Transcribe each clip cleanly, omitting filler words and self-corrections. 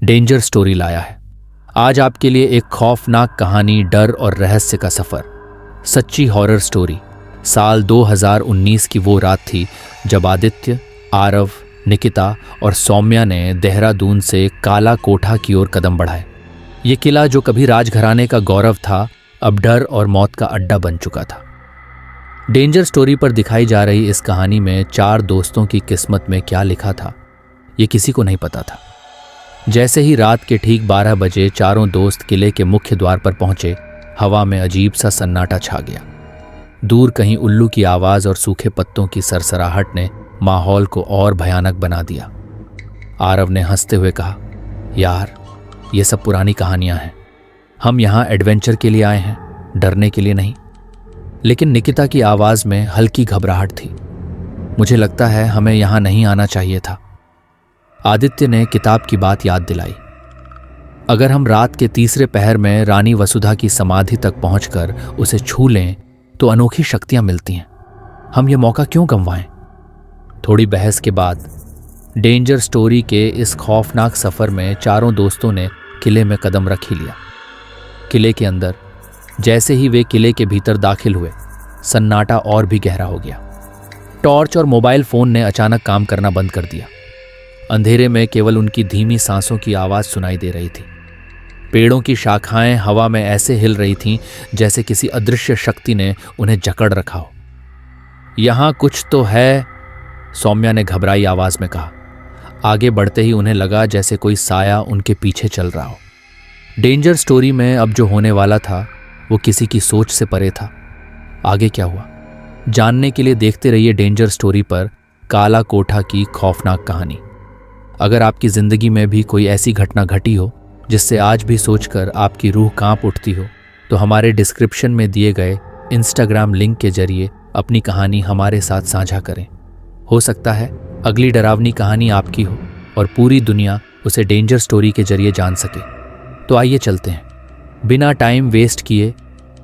Danger story लाया है। आज आपके लिए एक खौफनाक कहानी, डर और रहस्य का सफर, सच्ची हॉरर स्टोरी। साल 2019 की वो रात थी जब आदित्य, आरव, निकिता और सौम्या ने देहरादून से काला कोठा की ओर कदम बढ़ाए। ये किला जो कभी राजघराने का गौरव था, अब डर और मौत का अड्डा बन चुका था। डेंजर स्टोरी पर दिखाई जा रही इस कहानी में 4 दोस्तों की किस्मत में क्या लिखा था, ये किसी को नहीं पता था। जैसे ही रात के ठीक 12 बजे चारों दोस्त किले के मुख्य द्वार पर पहुंचे, हवा में अजीब सा सन्नाटा छा गया। दूर कहीं उल्लू की आवाज और सूखे पत्तों की सरसराहट ने माहौल को और भयानक बना दिया। आरव ने हंसते हुए कहा, यार, ये सब पुरानी कहानियां हैं। हम यहाँ एडवेंचर के लिए आए हैं, डरने के लिए नहीं। लेकिन निकिता की आवाज में हल्की घबराहट थी। मुझे लगता है हमें यहाँ नहीं आना चाहिए था। आदित्य ने किताब की बात याद दिलाई। अगर हम रात के तीसरे पहर में रानी वसुधा की समाधि तक पहुंचकर उसे छू लें तो अनोखी शक्तियां मिलती हैं। हम ये मौका क्यों गंवाएं? थोड़ी बहस के बाद डेंजर स्टोरी के इस खौफनाक सफर में चारों दोस्तों ने किले में कदम रख ही लिया। किले के अंदर जैसे ही वे किले के भीतर दाखिल हुए, सन्नाटा और भी गहरा हो गया। टॉर्च और मोबाइल फोन ने अचानक काम करना बंद कर दिया। अंधेरे में केवल उनकी धीमी सांसों की आवाज सुनाई दे रही थी। पेड़ों की शाखाएं हवा में ऐसे हिल रही थीं जैसे किसी अदृश्य शक्ति ने उन्हें जकड़ रखा हो। यहां कुछ तो है, सौम्या ने घबराई आवाज में कहा। आगे बढ़ते ही उन्हें लगा जैसे कोई साया उनके पीछे चल रहा हो। डेंजर स्टोरी में अब जो होने वाला था वो किसी की सोच से परे था। आगे क्या हुआ, जानने के लिए देखते रहिए डेंजर स्टोरी पर काला कोठा की खौफनाक कहानी। अगर आपकी जिंदगी में भी कोई ऐसी घटना घटी हो जिससे आज भी सोचकर आपकी रूह कांप उठती हो, तो हमारे डिस्क्रिप्शन में दिए गए इंस्टाग्राम लिंक के जरिए अपनी कहानी हमारे साथ साझा करें। हो सकता है अगली डरावनी कहानी आपकी हो और पूरी दुनिया उसे डेंजर स्टोरी के जरिए जान सके। तो आइए चलते हैं बिना टाइम वेस्ट किए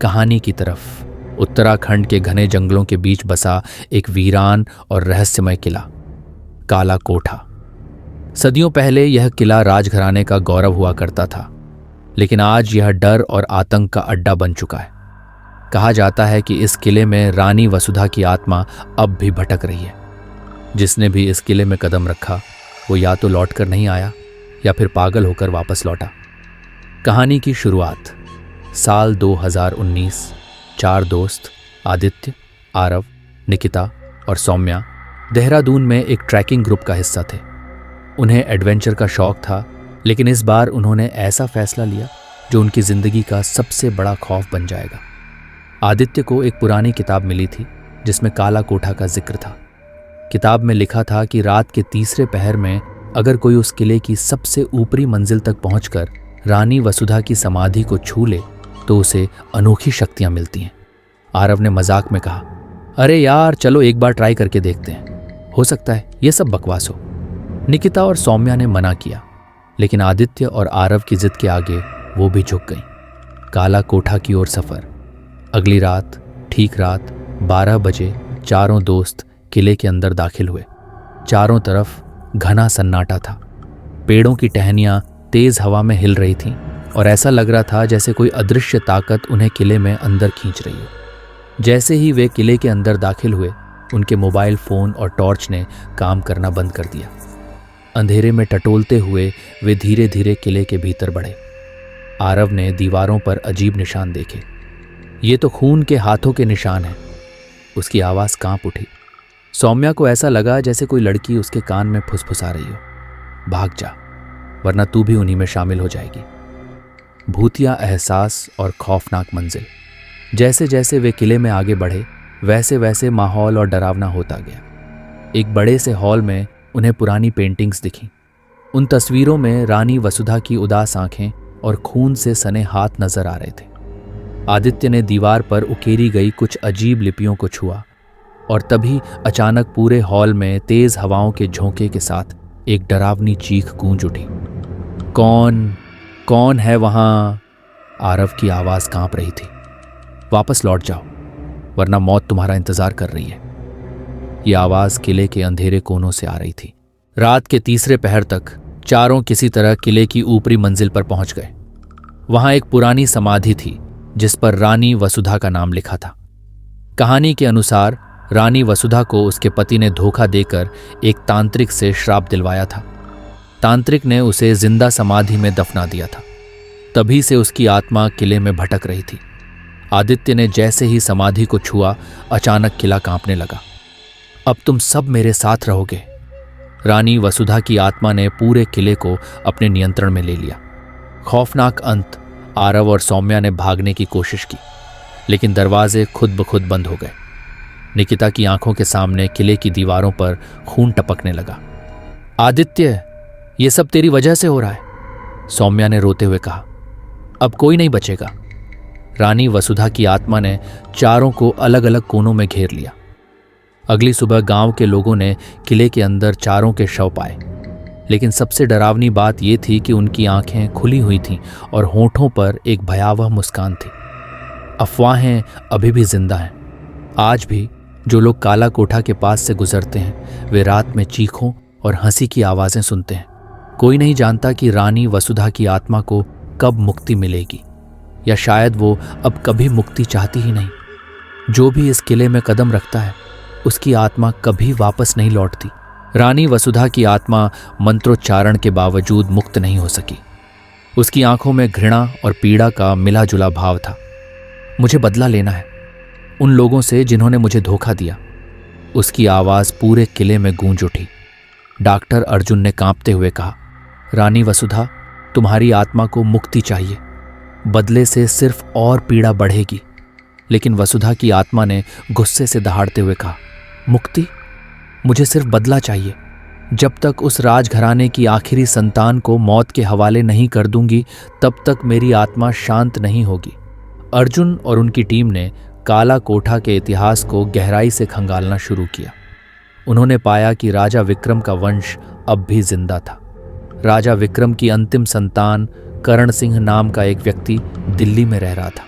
कहानी की तरफ। उत्तराखंड के घने जंगलों के बीच बसा एक वीरान और रहस्यमय किला, काला कोठा। सदियों पहले यह किला राजघराने का गौरव हुआ करता था, लेकिन आज यह डर और आतंक का अड्डा बन चुका है। कहा जाता है कि इस किले में रानी वसुधा की आत्मा अब भी भटक रही है। जिसने भी इस किले में कदम रखा वो या तो लौटकर नहीं आया या फिर पागल होकर वापस लौटा। कहानी की शुरुआत साल 2019। 4 दोस्त आदित्य, आरव, निकिता और सौम्या देहरादून में एक ट्रैकिंग ग्रुप का हिस्सा थे। उन्हें एडवेंचर का शौक था, लेकिन इस बार उन्होंने ऐसा फैसला लिया जो उनकी जिंदगी का सबसे बड़ा खौफ बन जाएगा। आदित्य को एक पुरानी किताब मिली थी जिसमें काला कोठा का जिक्र था। किताब में लिखा था कि रात के तीसरे पहर में अगर कोई उस किले की सबसे ऊपरी मंजिल तक पहुंचकर रानी वसुधा की समाधि को छू ले तो उसे अनोखी शक्तियां मिलती हैं। आरव ने मजाक में कहा, अरे यार, चलो एक बार ट्राई करके देखते हैं, हो सकता है ये सब बकवास हो। निकिता और सौम्या ने मना किया, लेकिन आदित्य और आरव की जिद के आगे वो भी झुक गईं। काला कोठा की ओर सफर। अगली रात ठीक रात 12 बजे चारों दोस्त किले के अंदर दाखिल हुए। चारों तरफ घना सन्नाटा था। पेड़ों की टहनियां तेज हवा में हिल रही थीं और ऐसा लग रहा था जैसे कोई अदृश्य ताकत उन्हें किले में अंदर खींच रही हो। जैसे ही वे किले के अंदर दाखिल हुए, उनके मोबाइल फोन और टॉर्च ने काम करना बंद कर दिया। अंधेरे में टटोलते हुए वे धीरे धीरे किले के भीतर बढ़े। आरव ने दीवारों पर अजीब निशान देखे। ये तो खून के हाथों के निशान हैं। उसकी आवाज़ कांप उठी। सौम्या को ऐसा लगा जैसे कोई लड़की उसके कान में फुसफुसा रही हो, भाग जा वरना तू भी उन्हीं में शामिल हो जाएगी। भूतिया एहसास और खौफनाक मंजिल। जैसे जैसे वे किले में आगे बढ़े, वैसे वैसे माहौल और डरावना होता गया। एक बड़े से हॉल में उन्हें पुरानी पेंटिंग्स दिखीं। उन तस्वीरों में रानी वसुधा की उदास आंखें और खून से सने हाथ नजर आ रहे थे। आदित्य ने दीवार पर उकेरी गई कुछ अजीब लिपियों को छुआ और तभी अचानक पूरे हॉल में तेज हवाओं के झोंके के साथ एक डरावनी चीख गूंज उठी। कौन है वहां? आरव की आवाज कांप रही थी। वापस लौट जाओ वरना मौत तुम्हारा इंतजार कर रही है। यह आवाज किले के अंधेरे कोनों से आ रही थी। रात के तीसरे पहर तक चारों किसी तरह किले की ऊपरी मंजिल पर पहुंच गए। वहां एक पुरानी समाधि थी जिस पर रानी वसुधा का नाम लिखा था। कहानी के अनुसार रानी वसुधा को उसके पति ने धोखा देकर एक तांत्रिक से श्राप दिलवाया था। तांत्रिक ने उसे जिंदा समाधि में दफना दिया था। तभी से उसकी आत्मा किले में भटक रही थी। आदित्य ने जैसे ही समाधि को छुआ, अचानक किला कांपने लगा। अब तुम सब मेरे साथ रहोगे। रानी वसुधा की आत्मा ने पूरे किले को अपने नियंत्रण में ले लिया। खौफनाक अंत। आरव और सौम्या ने भागने की कोशिश की, लेकिन दरवाजे खुद ब खुद बंद हो गए। निकिता की आंखों के सामने किले की दीवारों पर खून टपकने लगा। आदित्य, ये सब तेरी वजह से हो रहा है, सौम्या ने रोते हुए कहा। अब कोई नहीं बचेगा। रानी वसुधा की आत्मा ने चारों को अलग अलग कोनों में घेर लिया। अगली सुबह गांव के लोगों ने किले के अंदर चारों के शव पाए, लेकिन सबसे डरावनी बात यह थी कि उनकी आंखें खुली हुई थीं और होठों पर एक भयावह मुस्कान थी। अफवाहें अभी भी जिंदा हैं। आज भी जो लोग काला कोठा के पास से गुजरते हैं वे रात में चीखों और हंसी की आवाजें सुनते हैं। कोई नहीं जानता कि रानी वसुधा की आत्मा को कब मुक्ति मिलेगी, या शायद वो अब कभी मुक्ति चाहती ही नहीं। जो भी इस किले में कदम रखता है उसकी आत्मा कभी वापस नहीं लौटती। रानी वसुधा की आत्मा मंत्रोच्चारण के बावजूद मुक्त नहीं हो सकी। उसकी आंखों में घृणा और पीड़ा का मिला जुला भाव था। मुझे बदला लेना है उन लोगों से जिन्होंने मुझे धोखा दिया। उसकी आवाज पूरे किले में गूंज उठी। डॉक्टर अर्जुन ने कांपते हुए कहा, रानी वसुधा, तुम्हारी आत्मा को मुक्ति चाहिए, बदले से सिर्फ और पीड़ा बढ़ेगी। लेकिन वसुधा की आत्मा ने गुस्से से दहाड़ते हुए कहा, मुक्ति? मुझे सिर्फ बदला चाहिए। जब तक उस राजघराने की आखिरी संतान को मौत के हवाले नहीं कर दूंगी तब तक मेरी आत्मा शांत नहीं होगी। अर्जुन और उनकी टीम ने काला कोठा के इतिहास को गहराई से खंगालना शुरू किया। उन्होंने पाया कि राजा विक्रम का वंश अब भी जिंदा था। राजा विक्रम की अंतिम संतान करण सिंह नाम का एक व्यक्ति दिल्ली में रह रहा था।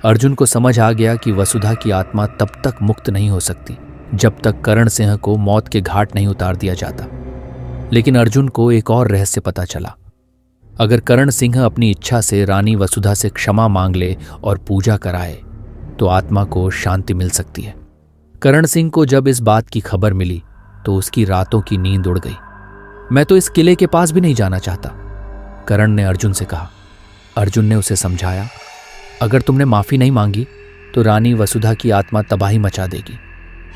अर्जुन को समझ आ गया कि वसुधा की आत्मा तब तक मुक्त नहीं हो सकती जब तक करण सिंह को मौत के घाट नहीं उतार दिया जाता। लेकिन अर्जुन को एक और रहस्य पता चला। अगर करण सिंह अपनी इच्छा से रानी वसुधा से क्षमा मांग ले और पूजा कराए तो आत्मा को शांति मिल सकती है। करण सिंह को जब इस बात की खबर मिली तो उसकी रातों की नींद उड़ गई। मैं तो इस किले के पास भी नहीं जाना चाहता, करण ने अर्जुन से कहा। अर्जुन ने उसे समझाया, अगर तुमने माफी नहीं मांगी तो रानी वसुधा की आत्मा तबाही मचा देगी।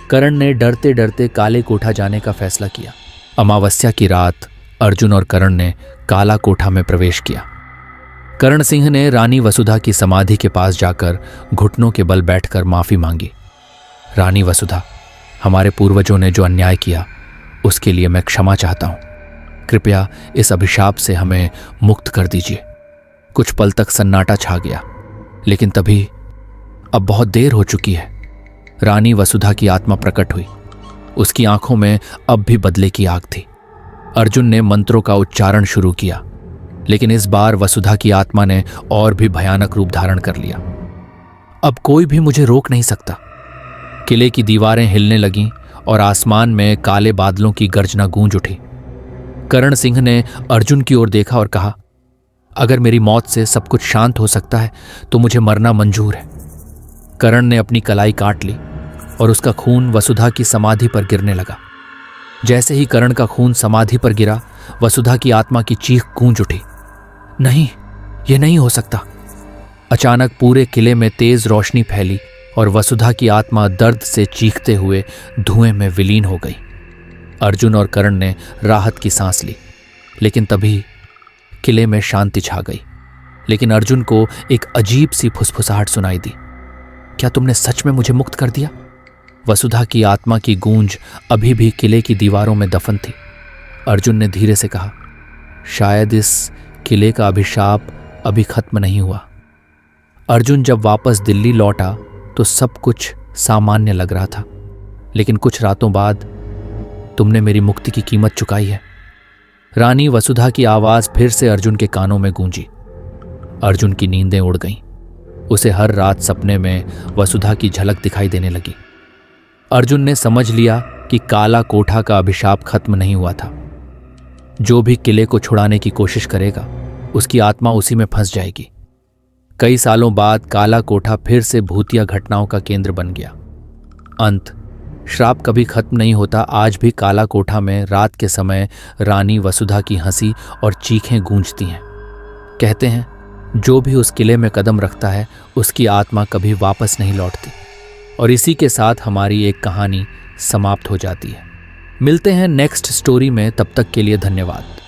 करण ने डरते डरते काले कोठा जाने का फैसला किया। अमावस्या की रात अर्जुन और करण ने काला कोठा में प्रवेश किया। करण सिंह ने रानी वसुधा की समाधि के पास जाकर घुटनों के बल बैठकर माफी मांगी। रानी वसुधा, हमारे पूर्वजों ने जो अन्याय किया उसके लिए मैं क्षमा चाहता हूं। कृपया इस अभिशाप से हमें मुक्त कर दीजिए। कुछ पल तक सन्नाटा छा गया, लेकिन तभी अब बहुत देर हो चुकी है। रानी वसुधा की आत्मा प्रकट हुई। उसकी आंखों में अब भी बदले की आग थी। अर्जुन ने मंत्रों का उच्चारण शुरू किया, लेकिन इस बार वसुधा की आत्मा ने और भी भयानक रूप धारण कर लिया। अब कोई भी मुझे रोक नहीं सकता। किले की दीवारें हिलने लगीं और आसमान में काले बादलों की गर्जना गूंज उठी। करण सिंह ने अर्जुन की ओर देखा और कहा, अगर मेरी मौत से सब कुछ शांत हो सकता है तो मुझे मरना मंजूर है। करण ने अपनी कलाई काट ली और उसका खून वसुधा की समाधि पर गिरने लगा। जैसे ही करण का खून समाधि पर गिरा, वसुधा की आत्मा की चीख गूंज उठी, नहीं, यह नहीं हो सकता। अचानक पूरे किले में तेज रोशनी फैली और वसुधा की आत्मा दर्द से चीखते हुए धुएं में विलीन हो गई। अर्जुन और करण ने राहत की सांस ली, लेकिन तभी किले में शांति छा गई। लेकिन अर्जुन को एक अजीब सी फुसफुसाहट सुनाई दी। क्या तुमने सच में मुझे मुक्त कर दिया? वसुधा की आत्मा की गूंज अभी भी किले की दीवारों में दफन थी। अर्जुन ने धीरे से कहा, शायद इस किले का अभिशाप अभी खत्म नहीं हुआ। अर्जुन जब वापस दिल्ली लौटा तो सब कुछ सामान्य लग रहा था, लेकिन कुछ रातों बाद तुमने मेरी मुक्ति की कीमत चुकाई है। रानी वसुधा की आवाज फिर से अर्जुन के कानों में गूंजी। अर्जुन की नींदें उड़ गईं। उसे हर रात सपने में वसुधा की झलक दिखाई देने लगी। अर्जुन ने समझ लिया कि काला कोठा का अभिशाप खत्म नहीं हुआ था। जो भी किले को छुड़ाने की कोशिश करेगा उसकी आत्मा उसी में फंस जाएगी। कई सालों बाद काला कोठा फिर से भूतिया घटनाओं का केंद्र बन गया। अंत, श्राप कभी खत्म नहीं होता। आज भी काला कोठा में रात के समय रानी वसुधा की हंसी और चीखें गूंजती हैं। कहते हैं जो भी उस किले में कदम रखता है उसकी आत्मा कभी वापस नहीं लौटती। और इसी के साथ हमारी एक कहानी समाप्त हो जाती है। मिलते हैं नेक्स्ट स्टोरी में, तब तक के लिए धन्यवाद।